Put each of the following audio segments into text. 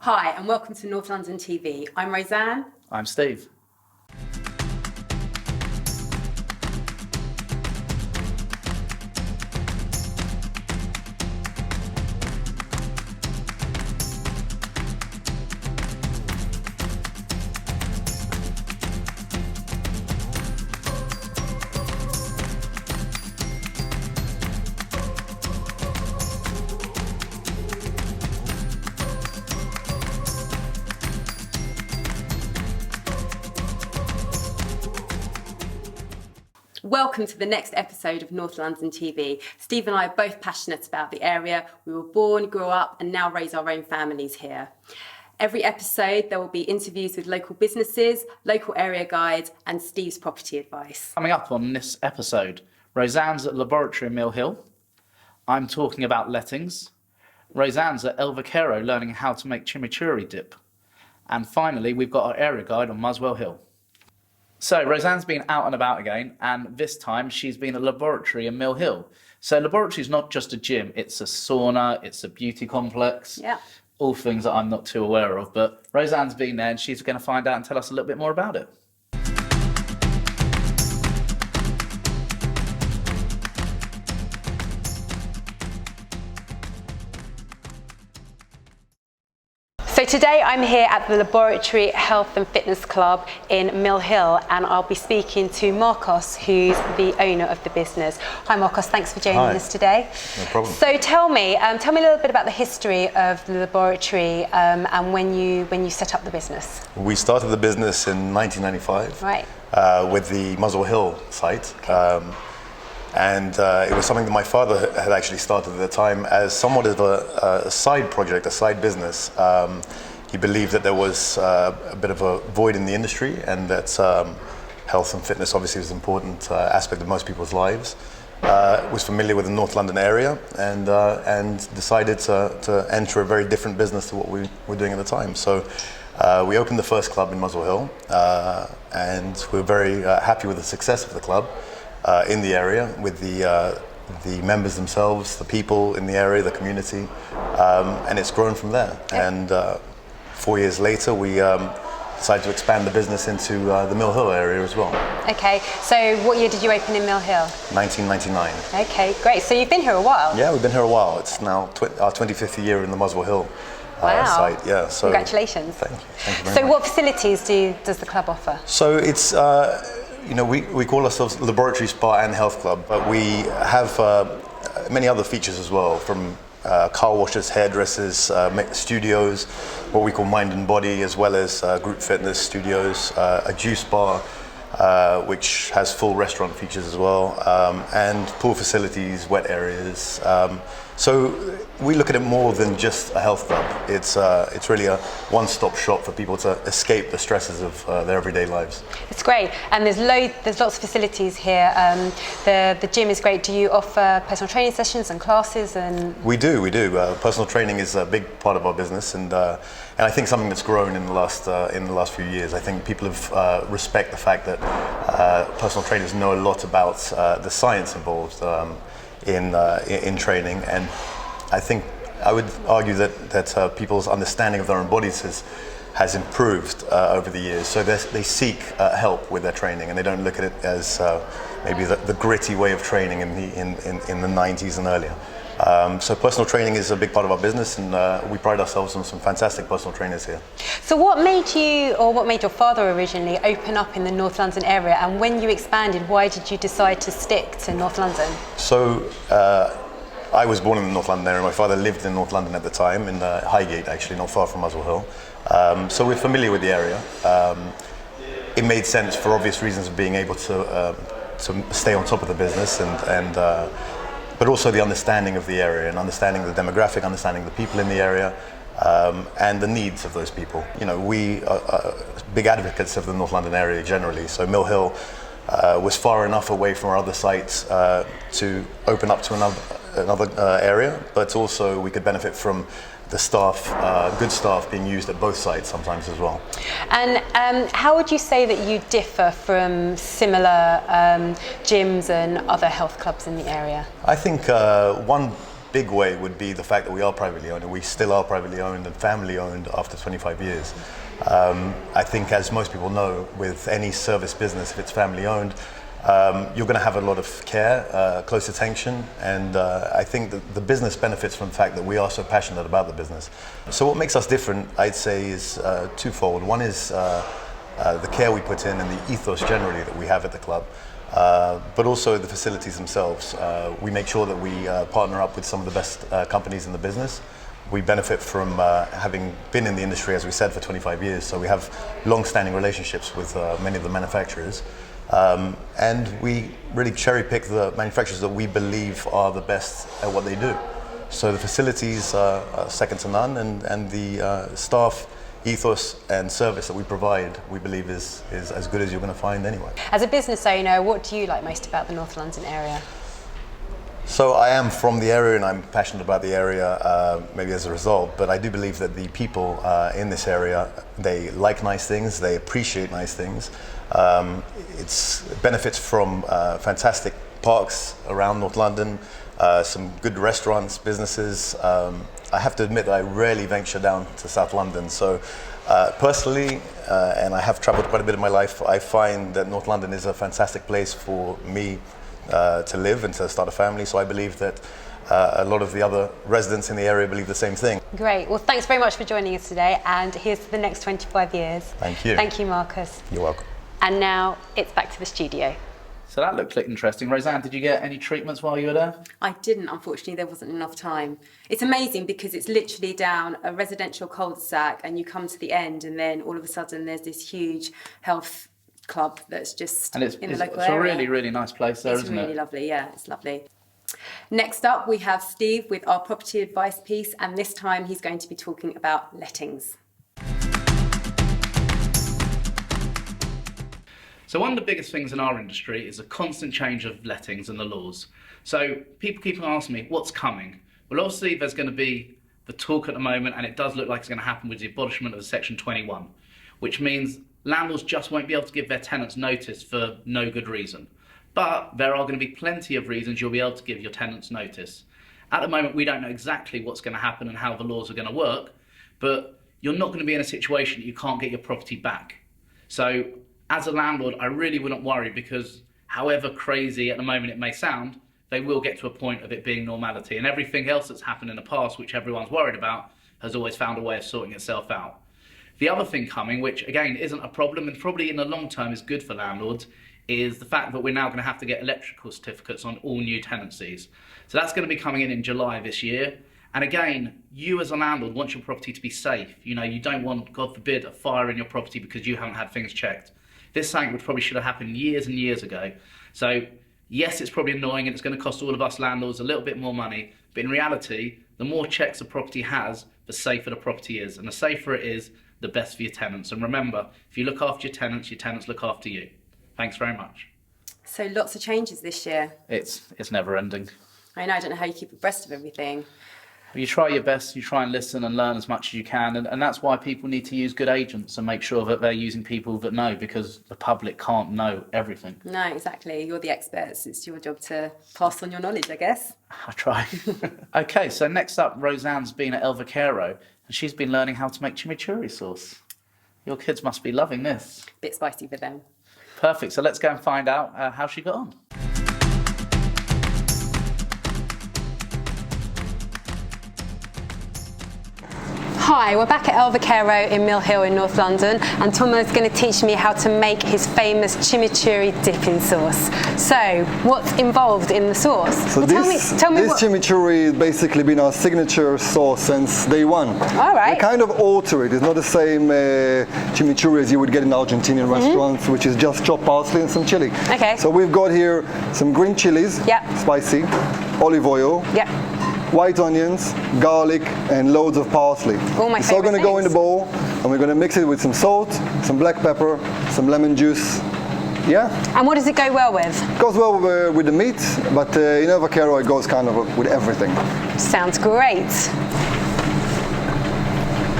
Hi, and welcome to North London TV. I'm Roseanne. I'm Steve. Welcome to the next episode of North London TV. Steve and I are both passionate about the area. We were born, grew up, and now raise our own families here. Every episode, there will be interviews with local businesses, local area guides, and Steve's property advice. Coming up on this episode, Roseanne's at Laboratory in Mill Hill. I'm talking about lettings. Roseanne's at Vaquero learning how to make Churi dip. And finally, we've got our area guide on Muswell Hill. So Roseanne's been out and about again, and this time she's been at Laboratory in Mill Hill. So Laboratory is not just a gym, it's a sauna, it's a beauty complex. Yeah. All things that I'm not too aware of, but Roseanne's been there and she's going to find out and tell us a little bit more about it. So today I'm here at the Laboratory Health and Fitness Club in Mill Hill, and I'll be speaking to Marcos, who's the owner of the business. Hi Marcos, thanks for joining us today. No problem. So tell me a little bit about the history of the Laboratory and when you set up the business. We started the business in 1995 Right. With the Muswell Hill site. And it was something that my father had actually started at the time as somewhat of a side project, a side business. He believed that there was a bit of a void in the industry, and that health and fitness obviously was an important aspect of most people's lives. Was familiar with the North London area, and decided to enter a very different business to what we were doing at the time. So we opened the first club in Muswell Hill, and we're very happy with the success of the club. In the area, with the members themselves, the people in the area, the community, and it's grown from there. Yeah. And 4 years later, we decided to expand the business into the Mill Hill area as well. Okay, so what year did you open in Mill Hill? 1999. Okay, great. So you've been here a while. Yeah, we've been here a while. It's now our 25th year in the Muswell Hill Wow. site. Yeah. So congratulations. Thank you. Thank you very So much. what facilities does the club offer? So it's, we call ourselves Laboratory Spa and Health Club, but we have many other features as well, from car washers, hairdressers, studios, what we call mind and body, as well as group fitness studios, a juice bar, which has full restaurant features as well, and pool facilities, wet areas. So we look at it more than just a health club. It's really a one-stop shop for people to escape the stresses of their everyday lives. It's great, and there's lots of facilities here. The gym is great. Do you offer personal training sessions and classes? And We do. Personal training is a big part of our business, and I think something that's grown in the last few years. I think people have respect the fact that personal trainers know a lot about the science involved in training, and I think I would argue that people's understanding of their own bodies has improved over the years. So they seek help with their training, and they don't look at it as maybe the gritty way of training in the 90s and earlier. So personal training is a big part of our business, and we pride ourselves on some fantastic personal trainers here. so what made you, or what made your father originally open up in the North London area? And when you expanded, why did you decide to stick to North London? So I was born in the North London area. My father lived in North London at the time, in Highgate, actually, not far from Muswell Hill. So we're familiar with the area. It made sense for obvious reasons of being able to stay on top of the business, but also the understanding of the area, and understanding the demographic, understanding the people in the area, and the needs of those people. We are big advocates of the North London area generally. So Mill Hill was far enough away from our other sites to open up to another area, but also we could benefit from the staff, good staff being used at both sites sometimes as well. And how would you say that you differ from similar gyms and other health clubs in the area? I think one big way would be the fact that we are privately owned, and we still are privately owned and family owned after 25 years. I think, as most people know, with any service business, if it's family owned, you're going to have a lot of care, close attention, and I think that the business benefits from the fact that we are so passionate about the business. So what makes us different, I'd say, is twofold. One is the care we put in and the ethos generally that we have at the club. But also the facilities themselves. We make sure that we partner up with some of the best companies in the business. We benefit from having been in the industry, as we said, for 25 years, so we have long-standing relationships with many of the manufacturers. And we really cherry-pick the manufacturers that we believe are the best at what they do. So the facilities are second to none, and the staff ethos and service that we provide, we believe is as good as you're going to find anywhere. As a business owner, what do you like most about the North London area? So I am from the area and I'm passionate about the area, maybe as a result, but I do believe that the people in this area, they like nice things, they appreciate nice things. It benefits from fantastic parks around North London, some good restaurants, businesses. I have to admit that I rarely venture down to South London. So personally, and I have traveled quite a bit in my life, I find that North London is a fantastic place for me to live and to start a family. So I believe that a lot of the other residents in the area believe the same thing. Great. Well, thanks very much for joining us today, and here's to the next 25 years. Thank you. Thank you, Marcus. You're welcome. And now it's back to the studio. So that looked interesting. Roseanne, did you get any treatments while you were there? I didn't, unfortunately. There wasn't enough time. It's amazing because it's literally down a residential cul-de-sac and you come to the end and then all of a sudden there's this huge health club that's just in the local area. It's a really, really nice place there, isn't it? It's really lovely, yeah, it's lovely. Next up, we have Steve with our property advice piece, and this time he's going to be talking about lettings. So one of the biggest things in our industry is a constant change of lettings and the laws. So people keep asking me, what's coming? Well, obviously there's going to be the talk at the moment, and it does look like it's going to happen with the abolishment of Section 21, which means landlords just won't be able to give their tenants notice for no good reason. But there are going to be plenty of reasons you'll be able to give your tenants notice. At the moment, we don't know exactly what's going to happen and how the laws are going to work, but you're not going to be in a situation that you can't get your property back. So as a landlord, I really wouldn't worry, because however crazy at the moment it may sound, they will get to a point of it being normality, and everything else that's happened in the past, which everyone's worried about, has always found a way of sorting itself out. The other thing coming, which again isn't a problem and probably in the long term is good for landlords, is the fact that we're now going to have to get electrical certificates on all new tenancies. So that's going to be coming in July this year. And again, you as a landlord want your property to be safe. You know, you don't want, God forbid, a fire in your property because you haven't had things checked. This thing would probably should have happened years and years ago. So yes, it's probably annoying and it's going to cost all of us landlords a little bit more money, but in reality, the more checks a property has, the safer the property is. And the safer it is, the best for your tenants. And remember, if you look after your tenants look after you. Thanks very much. So lots of changes this year. It's never ending. I know, I don't know how you keep abreast of everything. You try your best, you try and listen and learn as much as you can, and that's why people need to use good agents and make sure that they're using people that know, because the public can't know everything. No, exactly. You're the experts. It's your job to pass on your knowledge, I guess. I try. Okay, so next up, Roseanne's been at Vaqueuro, and she's been learning how to make chimichurri sauce. Your kids must be loving this. Bit spicy for them. Perfect, so let's go and find out how she got on. Hi, we're back at Vaquero in Mill Hill in North London, and Tomo's going to teach me how to make his famous chimichurri dipping sauce. So, what's involved in the sauce? So well, this chimichurri has basically been our signature sauce since day one. All right. We kind of alter it. It's not the same chimichurri as you would get in Argentinian restaurants, which is just chopped parsley and some chili. Okay. So we've got here some green chilies, spicy, olive oil, white onions, garlic, and loads of parsley. All my favorite It's all going to go in the things. bowl, and we're going to mix it with some salt, some black pepper, some lemon juice. Yeah. And what does it go well with? It goes well with the meat, but in Vaquero it goes kind of with everything. Sounds great.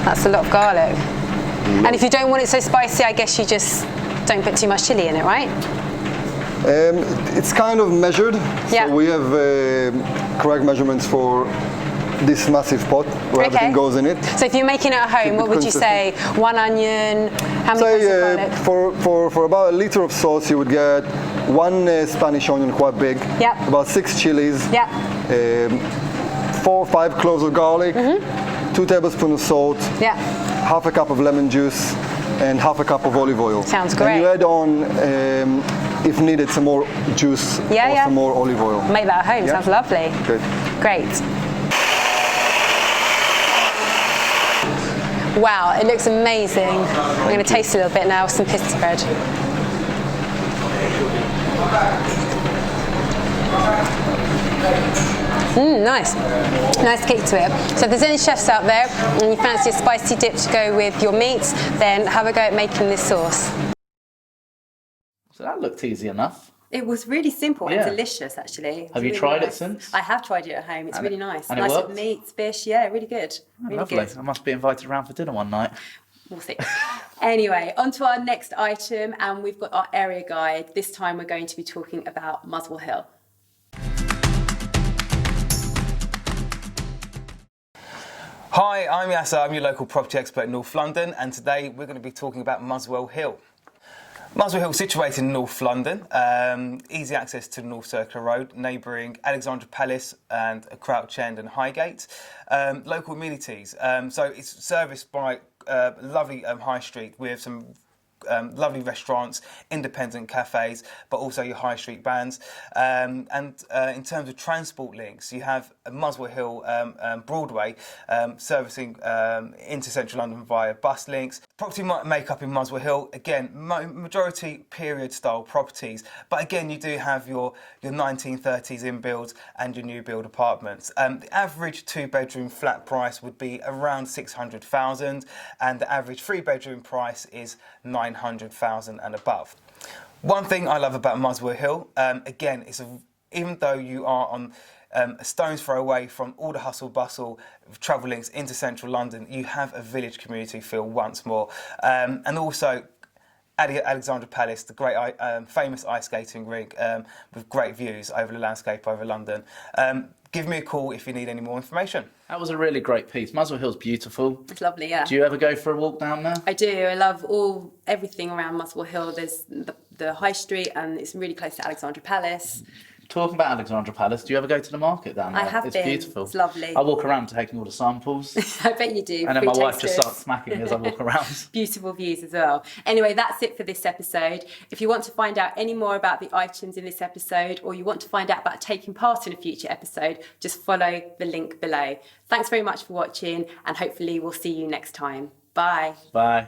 That's a lot of garlic. And if you don't want it so spicy, I guess you just don't put too much chili in it, right? It's kind of measured. Yeah. So we have correct measurements for this massive pot where everything goes in it. So if you're making it at home, what would you say? 1 onion, how many cloves of garlic? For about a liter of sauce, you would get 1 Spanish onion, quite big. Yep. About 6 chilies. Yep. 4 or 5 cloves of garlic. 2 tablespoons of salt. Yeah. Half a cup of lemon juice, and half a cup of olive oil. Sounds great. And you add on, if needed, some more juice or some more olive oil. Make that at home. Sounds lovely. Good. Great. Wow, it looks amazing. I'm going to taste a little bit now with some pita bread. Nice. Nice kick to it. So if there's any chefs out there and you fancy a spicy dip to go with your meats, then have a go at making this sauce. So that looked easy enough. It was really simple and Yeah. delicious, actually. Have you really tried it nice. since? I have tried it at home. It's really nice. and it Nice worked? with meats, fish. Yeah, really good. Really Lovely. good. I must be invited around for dinner one night. We'll see. Anyway, on to our next item, and we've got our area guide. This time we're going to be talking about Muswell Hill. Hi, I'm Yasser, I'm your local property expert in North London, and today we're going to be talking about Muswell Hill. Muswell Hill is situated in North London, easy access to the North Circular Road, neighbouring Alexandra Palace and Crouch End and Highgate. Local amenities, so it's serviced by lovely high street with some lovely restaurants, independent cafes, but also your high street bands. And in terms of transport links, you have Muswell Hill Broadway servicing into central London via bus links. Property makeup in Muswell Hill, again, majority period style properties, but again you do have your 1930s in builds and your new build apartments. The average 2-bedroom flat price would be around 600,000, and the average 3-bedroom price is 900,000 and above. One thing I love about Muswell Hill, again, even though you are on a stone's throw away from all the hustle bustle of travel links into central London, you have a village community feel once more. And also Alexandra Palace, the great famous ice skating rink with great views over the landscape over London. Give me a call if you need any more information. That was a really great piece. Muswell Hill's beautiful. It's lovely, yeah. Do you ever go for a walk down there? I do. I love everything around Muswell Hill. There's the high street, and it's really close to Alexandra Palace. Talking about Alexandra Palace, do you ever go to the market down there? I have it's been. Beautiful. It's lovely. I walk around taking all the samples. I bet you do. And then Free my wife just tasters. starts smacking me as I walk around. Beautiful views as well. Anyway, that's it for this episode. If you want to find out any more about the items in this episode, or you want to find out about taking part in a future episode, just follow the link below. Thanks very much for watching, and hopefully we'll see you next time. Bye. Bye.